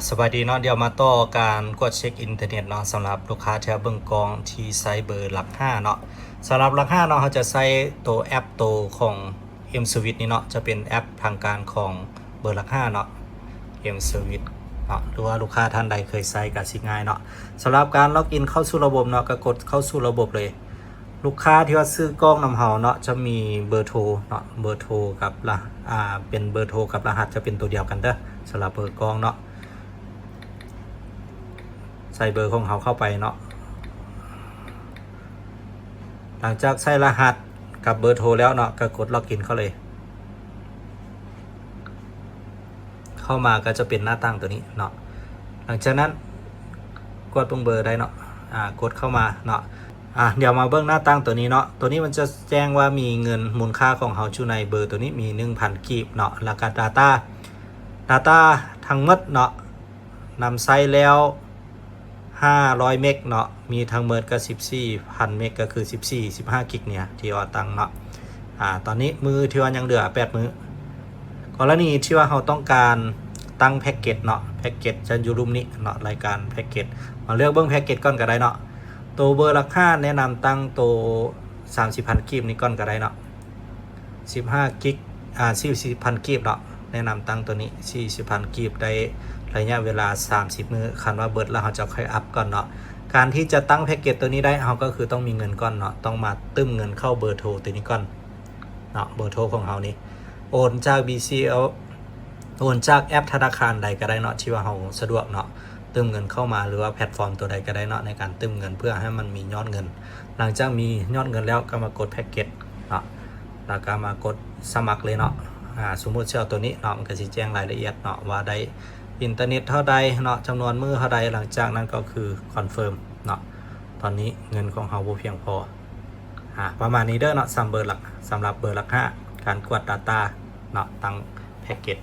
สวัสดีเนาะเดี๋ยวมาต่อการกดเช็คอินเทอร์เน็ตเนาะสำหรับลูกค้าที่เบิ่งกองที่ใช้เบอร์หลัก5เนาะสำหรับหลัก5เนาะเขาจะใช้ตัวแอปตัวของ M Switch นี่เนาะจะเป็นแอปทางการของเบอร์หลัก5เนาะ M Switch เนาะหรือว่าลูกค้าท่านใดเคยใช้ก็สิง่ายเนาะสำหรับการล็อกอินเข้าสู่ระบบเนาะก็กดเข้าสู่ระบบเลยลูกค้าที่ว่าซื้อกล้องนำเฮาเนาะจะมีเบอร์โทรเนาะเบอร์โทรกับเป็นเบอร์โทรกับรหัสจะเป็นตัวเดียวกันเด้อสำหรับเบอร์กล้องเนาะใส่เบอร์ของเขาเข้าไปเนาะหลังจากใส่รหัสกับเบอร์โทรแล้วเนาะก็กดล็อกอินเข้าเลยเข้ามาก็จะเป็นหน้าตั้งตัวนี้เนาะหลังจากนั้นกดตรงเบอร์ได้เนาะกดเข้ามาเนาะเดี๋ยวมาเบื้องหน้าตั้งตัวนี้เนาะตัวนี้มันจะแจ้งว่ามีเงินมูลค่าของเขาชูในเบอร์ตัวนี้มี 1,000 กีบเนาะแล้วก็ data ทั้งหมดเนาะนำใช้แล้ว500 เมกเนาะมีทั้งหมดก็ 14,000 เมกก็คือ15 กิกเนี่ยที่ว่าตั้งเนาะตอนนี้มือที่ว่ายังเหลือ8มือกรณีที่ว่าเราต้องการตั้งแพ็กเกจเนาะแพ็กเกจจะอยู่รูปนี้เนาะรายการแพ็กเกจมาเลือกเบื้องแพ็กเกจก่อนก็ได้เนาะตัวเบอร์ราคาแนะนำตั้งตัว30,000 กิกนี่ก่อนก็ได้เนาะ15 กิก40,000 กิกเนาะแนะนำตั้งตัวนี้40,000 กิกได้ระยะเวลา30มื้อคันว่าเบิดแล้วเราจะค่อยอัพก่อนเนาะการที่จะตั้งแพ็กเกจตัวนี้ได้เราก็คือต้องมีเงินก่อนเนาะต้องมาตึ้มเงินเข้าเบอร์โทรตัวนี้ก่อนเนาะเบอร์โทรของเรานี่โอนจาก BCL โอนจากแอปธนาคารใดก็ได้เนาะที่ว่าเราสะดวกเนาะตึ้มเงินเข้ามาหรือว่าแพลตฟอร์มตัวใดก็ได้เนาะในการตึ้มเงินเพื่อให้มันมียอดเงินหลังจากมียอดเงินแล้วก็มากดแพ็กเกจเนาะแล้วก็มากดสมัครเลยเนาะสมมุติเช่าตัวนี้เนาะมันก็จะแจ้งรายละเอียดเนาะว่าได้อินเทอร์เน็ตเท่าใดเนาะจำนวนมื้อเท่าใดหลังจากนั้นก็คือคอนเฟิร์มเนาะตอนนี้เงินของเราบ่เพียงพอประมาณนี้เด้อเนาะสำหรับเบอร์หลัก5การกด Data เนาะตั้งแพ็กเกจ